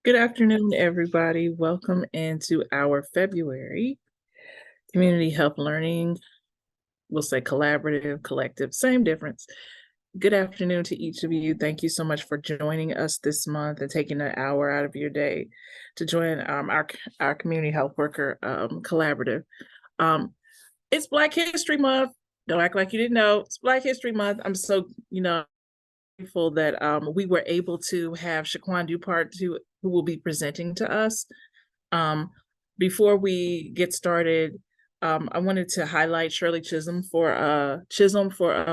Good afternoon, everybody. Welcome into our February Community Health Learning. We'll say collaborative, collective, same difference. Good afternoon to each of you. Thank you so much for joining us this month and taking an hour out of your day to join our community health worker collaborative. Um, it's Black History Month. Don't act like you didn't know. It's Black History Month. I'm so grateful that we were able to have Shaquan Dupart who will be presenting to us. Before we get started, I wanted to highlight Shirley Chisholm for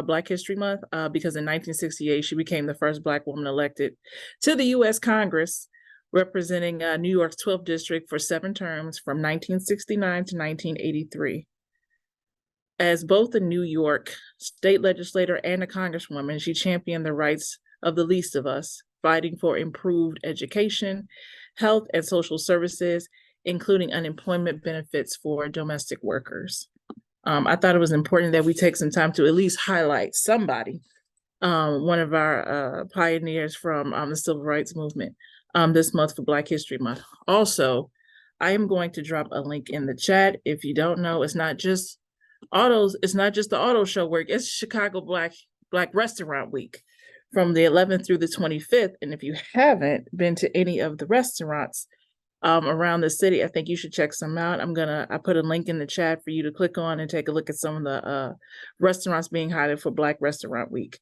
Black History Month because in 1968 she became the first Black woman elected to the U.S. Congress, representing New York's 12th district for 7 terms from 1969 to 1983. As both a New York state legislator and a congresswoman, she championed the rights of the least of us, fighting for improved education, health, and social services, including unemployment benefits for domestic workers. I thought it was important that we take some time to at least highlight somebody, one of our pioneers from the Civil Rights Movement this month for Black History Month. Also, I am going to drop a link in the chat. If you don't know, it's not just the auto show work, it's Chicago Black Restaurant Week from the 11th through the 25th. And if you haven't been to any of the restaurants around the city, I think you should check some out. I put a link in the chat for you to click on and take a look at some of the restaurants being highlighted for Black Restaurant Week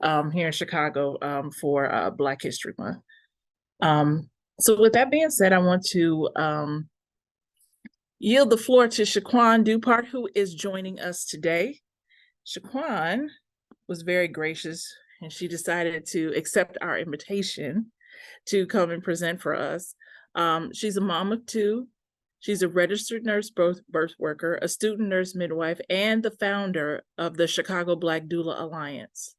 here in Chicago for Black History Month. So with that being said, I want to yield the floor to Shaquan Dupart, who is joining us today. Shaquan was very gracious, and she decided to accept our invitation to come and present for us. She's a mom of 2. She's a registered nurse birth worker, a student nurse midwife, and the founder of the Chicago Black Doula Alliance.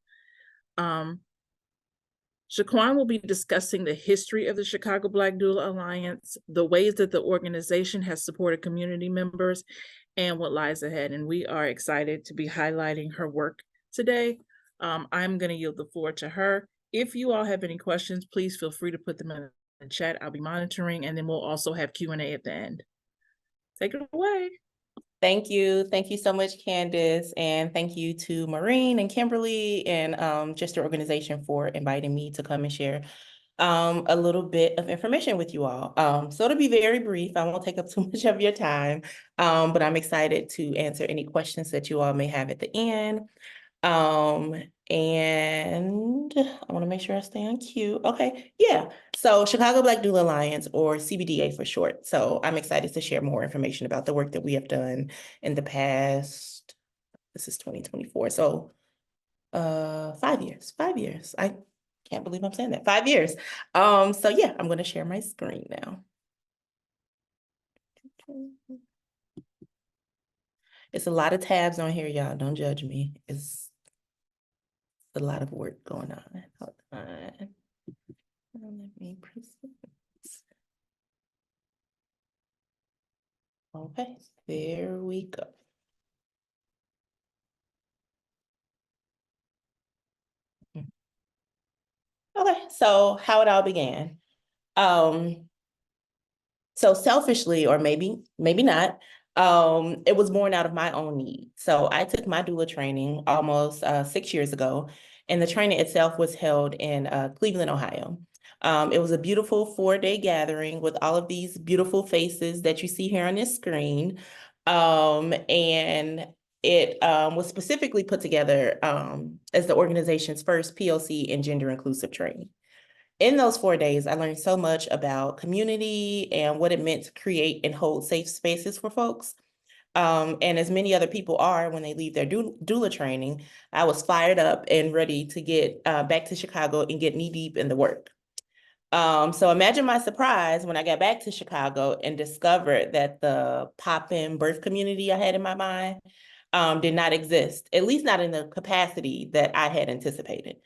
Shaquan will be discussing the history of the Chicago Black Doula Alliance, the ways that the organization has supported community members, and what lies ahead. And we are excited to be highlighting her work today. I'm going to yield the floor to her. If you all have any questions, please feel free to put them in the chat. I'll be monitoring, and then we'll also have Q&A at the end. Take it away. Thank you. Thank you so much, Candace. And thank you to Maureen and Kimberly and just your organization for inviting me to come and share a little bit of information with you all. So it'll be very brief. I won't take up too much of your time, but I'm excited to answer any questions that you all may have at the end. And I want to make sure I stay on cue. Okay, yeah. So Chicago Black Doula Alliance, or CBDA for short. So I'm excited to share more information about the work that we have done in the past. This is 2024. So 5 years. I can't believe I'm saying that. 5 years. So yeah, I'm going to share my screen now. It's a lot of tabs on here, y'all. Don't judge me. It's a lot of work going on. Hold on. Let me present. Okay, there we go. Okay, so how it all began. So selfishly, or maybe not, it was born out of my own need. So I took my doula training almost 6 years ago, and the training itself was held in Cleveland, Ohio. It was a beautiful 4-day gathering with all of these beautiful faces that you see here on this screen. And it was specifically put together as the organization's first PLC and gender inclusive training. In those 4 days, I learned so much about community and what it meant to create and hold safe spaces for folks. And as many other people are when they leave their doula training, I was fired up and ready to get back to Chicago and get knee deep in the work. So imagine my surprise when I got back to Chicago and discovered that the pop-in birth community I had in my mind did not exist, at least not in the capacity that I had anticipated.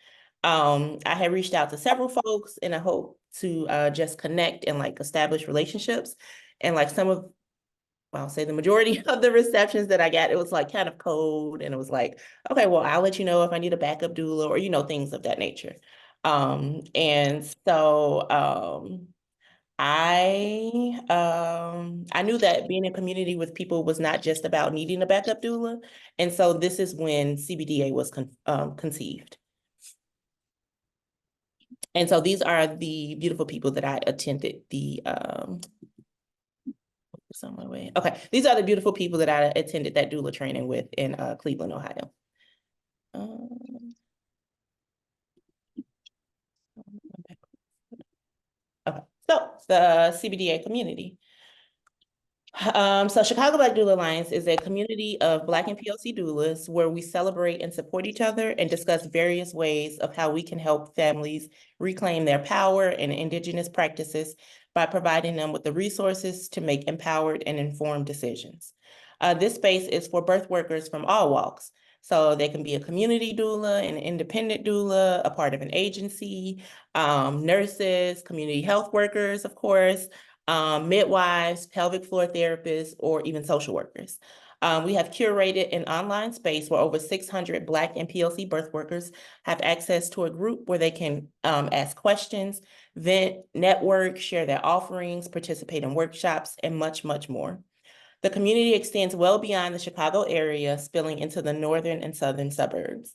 I had reached out to several folks in a hope to just connect and like establish relationships. And like I'll say the majority of the receptions that I got, it was like kind of cold, and it was like, okay, well, I'll let you know if I need a backup doula or, things of that nature. And so I knew that being in community with people was not just about needing a backup doula. And so this is when CBDA was conceived. And so these are the beautiful people that I attended the okay, these are the beautiful people that I attended that doula training with in Cleveland, Ohio. Okay, so the CBDA community. So Chicago Black Doula Alliance is a community of Black and POC doulas where we celebrate and support each other and discuss various ways of how we can help families reclaim their power and Indigenous practices by providing them with the resources to make empowered and informed decisions. This space is for birth workers from all walks. So they can be a community doula, an independent doula, a part of an agency, nurses, community health workers, of course, midwives, pelvic floor therapists, or even social workers. We have curated an online space where over 600 Black and POC birth workers have access to a group where they can ask questions, vent, network, share their offerings, participate in workshops, and much, much more. The community extends well beyond the Chicago area, spilling into the northern and southern suburbs.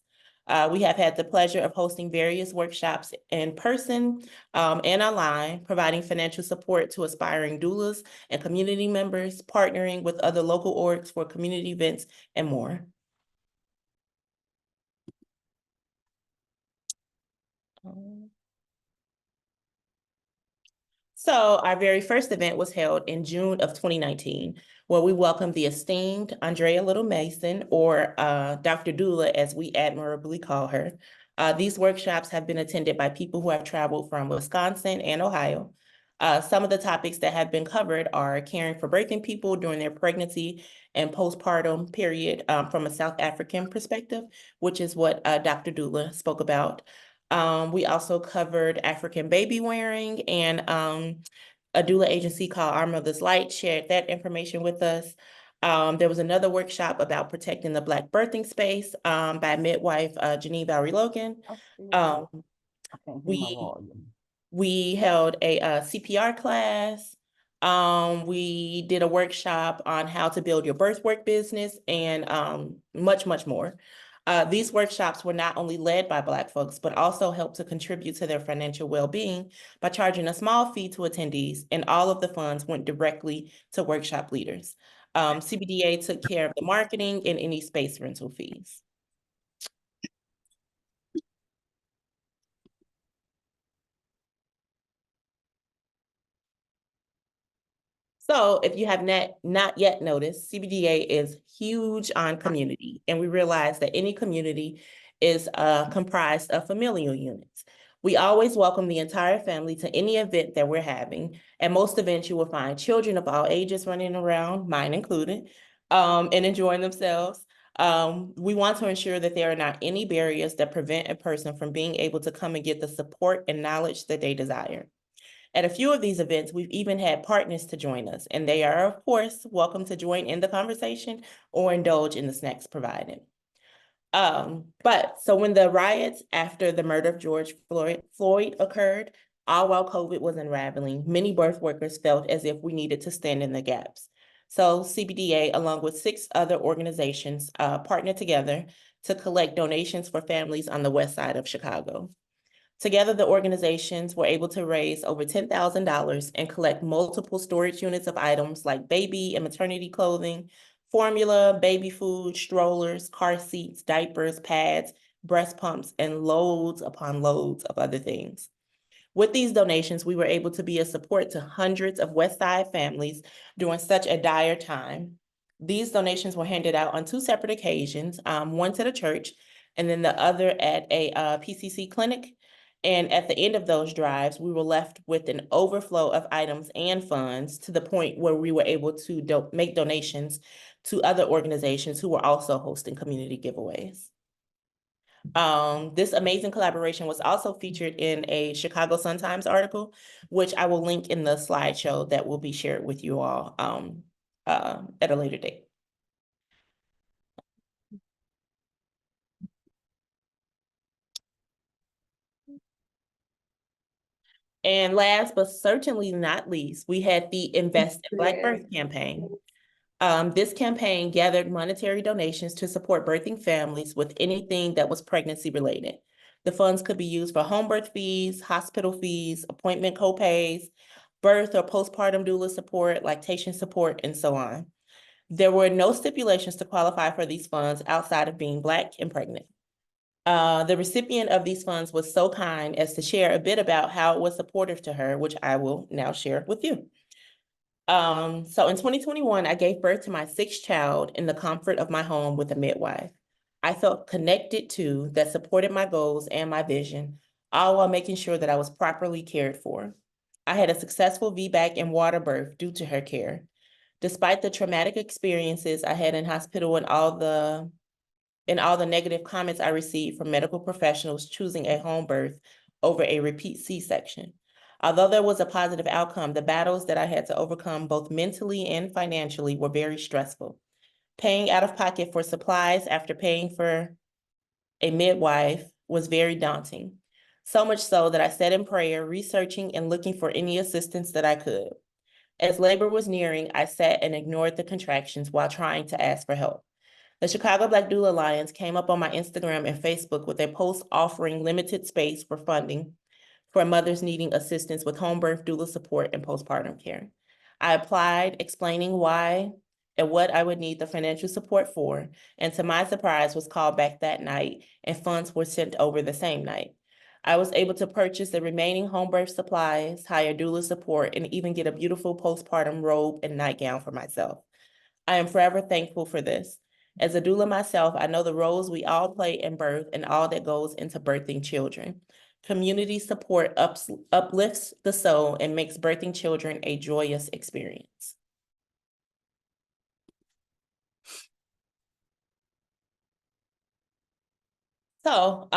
We have had the pleasure of hosting various workshops in person and online, providing financial support to aspiring doulas and community members, partnering with other local orgs for community events, and more. So our very first event was held in June of 2019, where we welcomed the esteemed Andrea Little Mason, or Dr. Doula, as we admirably call her. These workshops have been attended by people who have traveled from Wisconsin and Ohio. Some of the topics that have been covered are caring for birthing people during their pregnancy and postpartum period from a South African perspective, which is what Dr. Doula spoke about. We also covered African baby wearing, and a doula agency called Our Mother's Light shared that information with us. There was another workshop about protecting the Black birthing space by midwife Janine Valerie Logan. We we held a CPR class. We did a workshop on how to build your birth work business, and much, much more. These workshops were not only led by Black folks, but also helped to contribute to their financial well-being by charging a small fee to attendees, and all of the funds went directly to workshop leaders. CBDA took care of the marketing and any space rental fees. So if you have not yet noticed, CBDA is huge on community, and we realize that any community is comprised of familial units. We always welcome the entire family to any event that we're having. At most events, you will find children of all ages running around, mine included, and enjoying themselves. We want to ensure that there are not any barriers that prevent a person from being able to come and get the support and knowledge that they desire. At a few of these events, we've even had partners to join us, and they are, of course, welcome to join in the conversation or indulge in the snacks provided. So when the riots after the murder of George Floyd occurred, all while COVID was unraveling, many birth workers felt as if we needed to stand in the gaps. So CBDA, along with 6 other organizations, partnered together to collect donations for families on the west side of Chicago. Together, the organizations were able to raise over $10,000 and collect multiple storage units of items like baby and maternity clothing, formula, baby food, strollers, car seats, diapers, pads, breast pumps, and loads upon loads of other things. With these donations, we were able to be a support to hundreds of West Side families during such a dire time. These donations were handed out on 2 separate occasions, one to the church and then the other at a PCC clinic. And at the end of those drives, we were left with an overflow of items and funds to the point where we were able to make donations to other organizations who were also hosting community giveaways. This amazing collaboration was also featured in a Chicago Sun-Times article, which I will link in the slideshow that will be shared with you all at a later date. And last but certainly not least, we had the Invest in Black Birth campaign. This campaign gathered monetary donations to support birthing families with anything that was pregnancy related. The funds could be used for home birth fees, hospital fees, appointment co-pays, birth or postpartum doula support, lactation support, and so on. There were no stipulations to qualify for these funds outside of being Black and pregnant. The recipient of these funds was so kind as to share a bit about how it was supportive to her, which I will now share with you. So in 2021, I gave birth to my sixth child in the comfort of my home with a midwife. I felt connected to that supported my goals and my vision, all while making sure that I was properly cared for. I had a successful VBAC and water birth due to her care. Despite the traumatic experiences I had in hospital and all the negative comments I received from medical professionals choosing a home birth over a repeat C-section. Although there was a positive outcome, the battles that I had to overcome both mentally and financially were very stressful. Paying out of pocket for supplies after paying for a midwife was very daunting. So much so that I sat in prayer, researching and looking for any assistance that I could. As labor was nearing, I sat and ignored the contractions while trying to ask for help. The Chicago Black Doula Alliance came up on my Instagram and Facebook with a post offering limited space for funding for mothers needing assistance with home birth, doula support, and postpartum care. I applied, explaining why and what I would need the financial support for, and to my surprise was called back that night and funds were sent over the same night. I was able to purchase the remaining home birth supplies, hire doula support, and even get a beautiful postpartum robe and nightgown for myself. I am forever thankful for this. As a doula myself, I know the roles we all play in birth and all that goes into birthing children. Community support uplifts the soul and makes birthing children a joyous experience. So,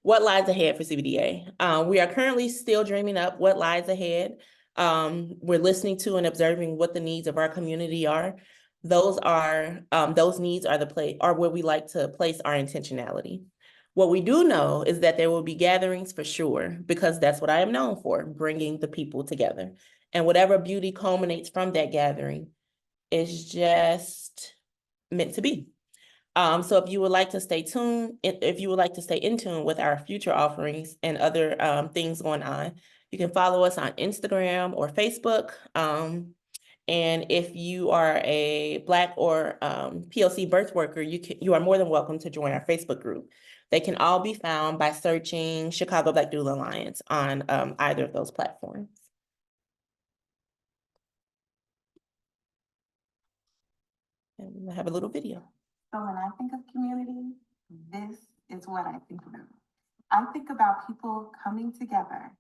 what lies ahead for CBDA? We are currently still dreaming up what lies ahead. We're listening to and observing what the needs of our community are. Those needs are where we like to place our intentionality. What we do know is that there will be gatherings for sure, because that's what I am known for, bringing the people together. And whatever beauty culminates from that gathering is just meant to be. So if you would like to stay tuned, if you would like to stay in tune with our future offerings and other things going on, you can follow us on Instagram or Facebook. And if you are a Black or POC birth worker, you are more than welcome to join our Facebook group. They can all be found by searching Chicago Black Doula Alliance on either of those platforms. And I have a little video. So when I think of community, this is what I think about. I think about people coming together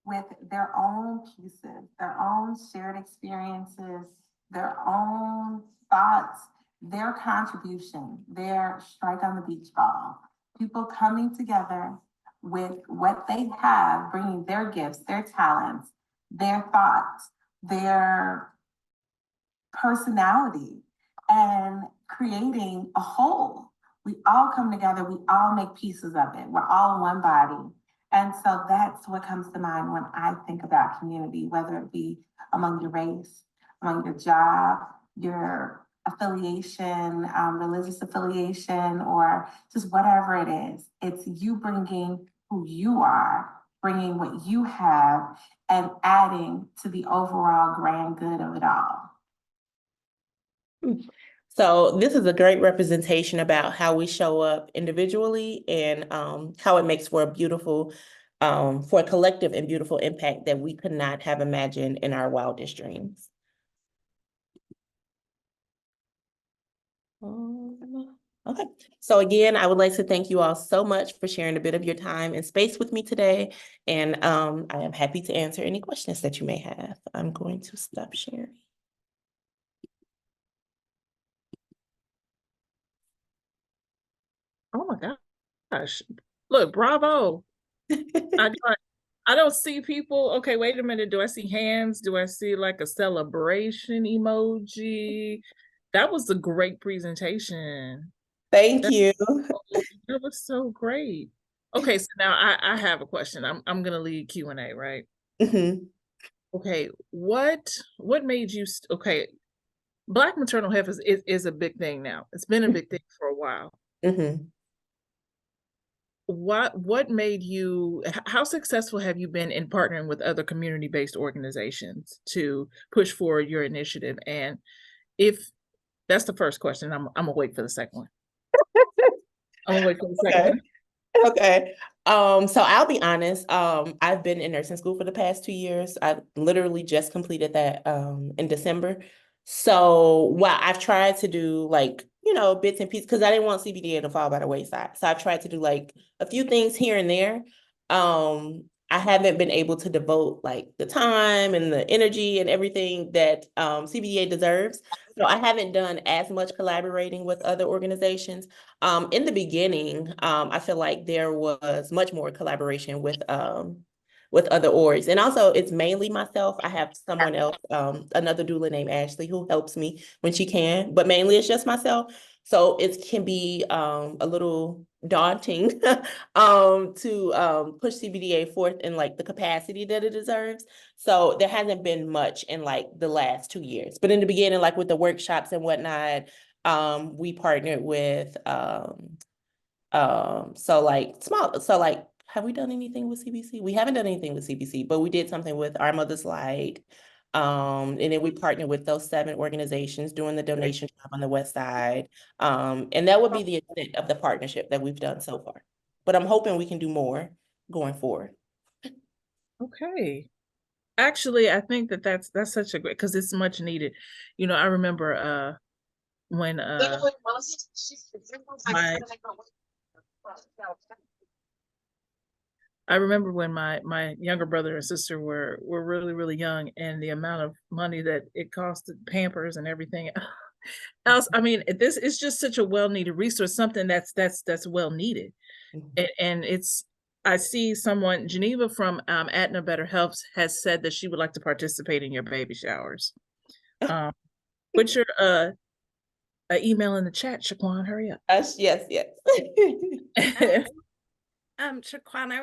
with their own pieces, their own shared experiences, their own thoughts, their contribution, their strike on the beach ball. People coming together with what they have, bringing their gifts, their talents, their thoughts, their personality, and creating a whole. We all come together, we all make pieces of it. We're all one body. And so that's what comes to mind when I think about community, whether it be among your race, among your job, your affiliation, religious affiliation, or just whatever it is. It's you bringing who you are, bringing what you have, and adding to the overall grand good of it all. So this is a great representation about how we show up individually and how it makes for a collective and beautiful impact that we could not have imagined in our wildest dreams. Okay, so again, I would like to thank you all so much for sharing a bit of your time and space with me today. And I am happy to answer any questions that you may have. I'm going to stop sharing. Oh my gosh. Look, bravo. I don't see people. Okay, wait a minute. Do I see hands? Do I see like a celebration emoji? That was a great presentation. Thank you. That was so great. Okay, so now I have a question. I'm gonna lead Q&A, right? Mhm. Okay, what made you okay, Black maternal health is a big thing now. It's been a big thing for a while. Mhm. What made you how successful have you been in partnering with other community-based organizations to push forward your initiative? And if that's the first question, I'm gonna wait for the second one. I'm gonna wait for the second Okay. one. Okay. So I'll be honest. I've been in nursing school for the past 2 years. I literally just completed that in December. So while I've tried to do like, bits and pieces, because I didn't want CBDA to fall by the wayside. So I've tried to do like a few things here and there. I haven't been able to devote like the time and the energy and everything that CBDA deserves. So I haven't done as much collaborating with other organizations. In the beginning, I feel like there was much more collaboration with other orgs. And also it's mainly myself. I have someone else, another doula named Ashley, who helps me when she can, but mainly it's just myself. So it can be a little daunting to push CBDA forth in like the capacity that it deserves. So there hasn't been much in like the last 2 years. But in the beginning, like with the workshops and whatnot, we partnered with so like have we done anything with CBC? We haven't done anything with CBC, but we did something with Our Mother's Light. And then we partnered with those 7 organizations doing the donation job on the West Side. And that would be the extent of the partnership that we've done so far. But I'm hoping we can do more going forward. Okay. Actually, I think that's such a great because it's much needed. I remember when my I remember when my younger brother and sister were really, really young, and the amount of money that it costed Pampers and everything else. I mean, this is just such a well-needed resource, something that's well needed. And it's I see someone, Geneva from Aetna Better Helps, has said that she would like to participate in your baby showers. Put your email in the chat, Shaquan. Hurry up. Yes, yes. Shaquan,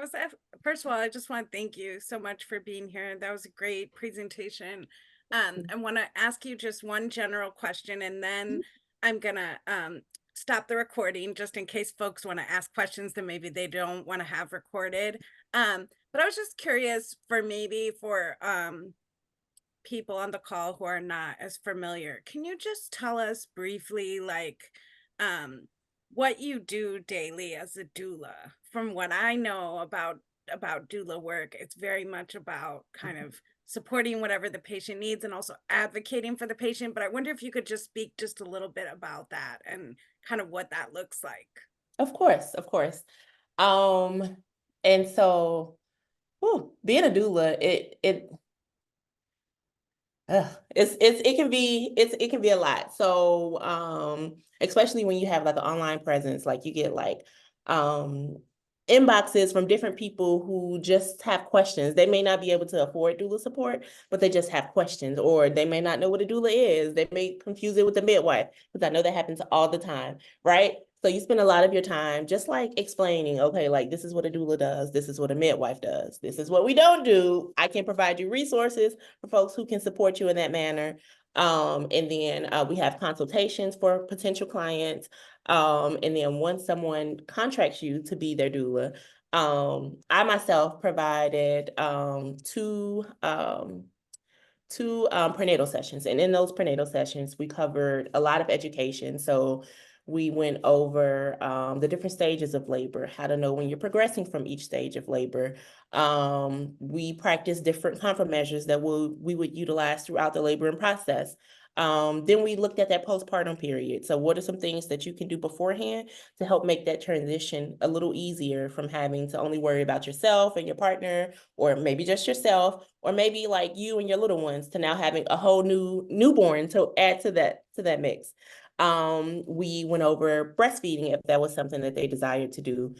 first of all, I just want to thank you so much for being here. That was a great presentation. I want to ask you just one general question, and then I'm gonna stop the recording just in case folks want to ask questions that maybe they don't want to have recorded. But I was just curious for people on the call who are not as familiar. Can you just tell us briefly, like, what you do daily as a doula? From what I know about doula work, it's very much about kind of supporting whatever the patient needs and also advocating for the patient. But I wonder if you could just speak just a little bit about that and kind of what that looks like. Of course, of course. And so, being a doula, it can be a lot. So especially when you have like an online presence, like you get like inboxes from different people who just have questions. They may not be able to afford doula support, but they just have questions, or they may not know what a doula is. They may confuse it with a midwife, because I know that happens all the time, right? So you spend a lot of your time just like explaining, okay, like this is what a doula does, this is what a midwife does, this is what we don't do. I can provide you resources for folks who can support you in that manner. And then we have consultations for potential clients. And then once someone contracts you to be their doula, I myself provided two prenatal sessions. And in those prenatal sessions, we covered a lot of education. So we went over the different stages of labor, how to know when you're progressing from each stage of labor. We practiced different comfort measures that we would utilize throughout the laboring process. Then we looked at that postpartum period. So what are some things that you can do beforehand to help make that transition a little easier from having to only worry about yourself and your partner, or maybe just yourself, or maybe like you and your little ones, to now having a whole new newborn to add to that mix. We went over breastfeeding if that was something that they desired to do.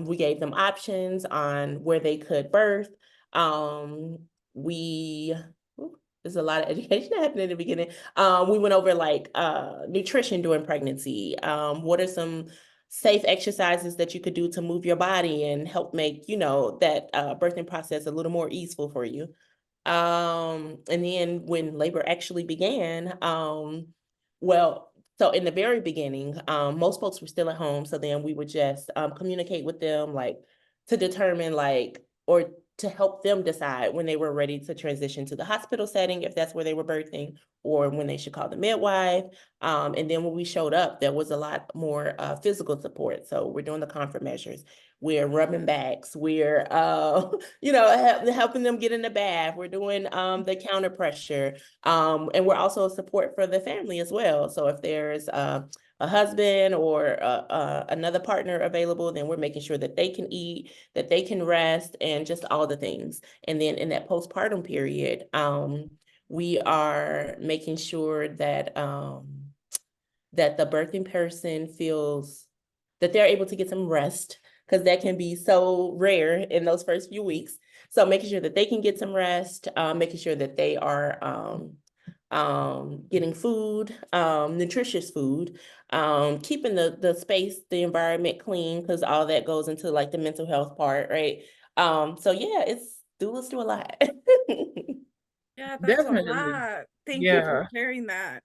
We gave them options on where they could birth. There's a lot of education that happened in the beginning. We went over like nutrition during pregnancy. What are some safe exercises that you could do to move your body and help make, that birthing process a little more easeful for you. And then when labor actually began, so in the very beginning, most folks were still at home. So then we would just communicate with them, like to determine or to help them decide when they were ready to transition to the hospital setting, if that's where they were birthing, or when they should call the midwife. And then when we showed up, there was a lot more physical support. So we're doing the comfort measures. We're rubbing backs. We're, helping them get in the bath. We're doing the counter pressure. And we're also a support for the family as well. So if there's a husband or another partner available, then we're making sure that they can eat, that they can rest, and just all the things. And then in that postpartum period, we are making sure that that the birthing person feels that they're able to get some rest, because that can be so rare in those first few weeks. So making sure that they can get some rest, making sure that they are getting food, nutritious food, keeping the space, the environment clean, because all that goes into like the mental health part, right? So yeah, doulas do a lot. Yeah, that's a Definitely. lot. Thank you for Yeah. sharing that.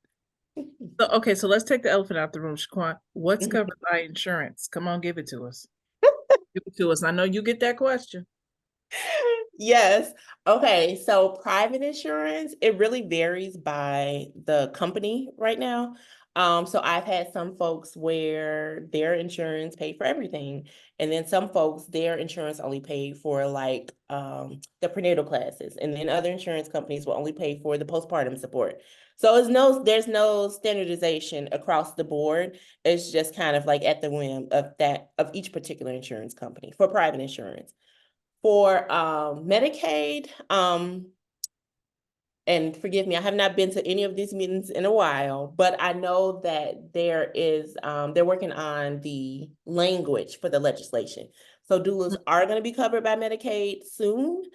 So, okay, so let's take the elephant out the room, Shaquan. What's Mhm. covered by insurance? Come on, give it to us. Give it to us. I know you get that question. Yes. Okay. So private insurance, it really varies by the company right now. So I've had some folks where their insurance paid for everything. And then some folks, their insurance only paid for the prenatal classes. And then other insurance companies will only pay for the postpartum support. So there's no standardization across the board. It's just kind of like at the whim of each particular insurance company for private insurance. For Medicaid, and forgive me, I have not been to any of these meetings in a while, but I know that they're working on the language for the legislation. So doulas are going to be covered by Medicaid soon.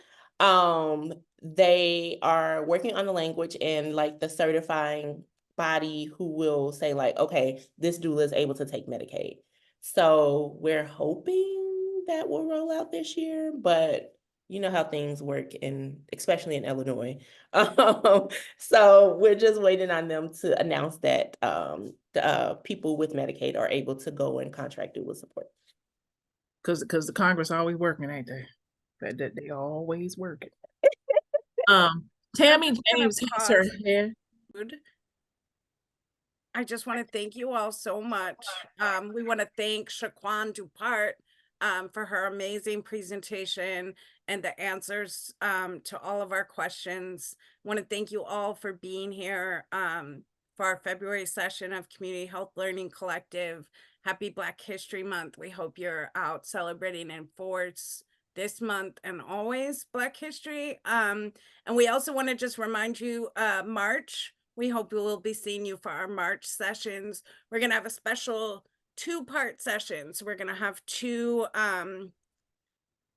They are working on the language and like the certifying body who will say like, okay, this doula is able to take Medicaid. So we're hoping that will roll out this year, but you know how things work especially in Illinois. So we're just waiting on them to announce that people with Medicaid are able to go and contract doula support. Because the Congress always working, ain't they? They always working. Tammy just gonna James has her pause. hair. I just want to thank you all so much. We want to thank Shaquan Dupart for her amazing presentation and the answers to all of our questions. I want to thank you all for being here for our February session of Community Health Learning Collective. Happy Black History Month. We hope you're out celebrating in force this month and always Black History. And we also want to just remind you, March, we hope we will be seeing you for our March sessions. We're going to have a special 2-part session. So we're going to have two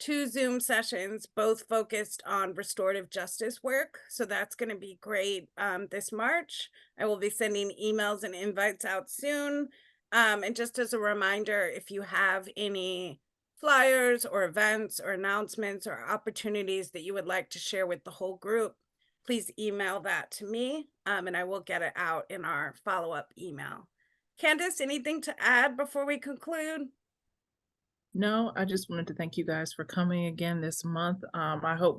Zoom sessions, both focused on restorative justice work. So that's going to be great this March. I will be sending emails and invites out soon. And just as a reminder, if you have any flyers or events or announcements or opportunities that you would like to share with the whole group, please email that to me and I will get it out in our follow-up email. Candace, anything to add before we conclude? No, I just wanted to thank you guys for coming again this month.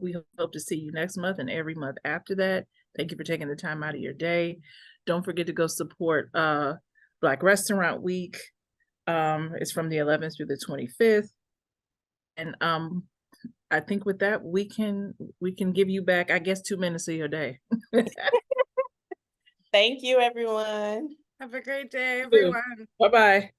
We hope to see you next month and every month after that. Thank you for taking the time out of your day. Don't forget to go support Black Restaurant Week. It's from the 11th through the 25th. And I think with that, we can give you back, I guess, 2 minutes of your day. Thank you, everyone. Have a great day, everyone. Bye-bye.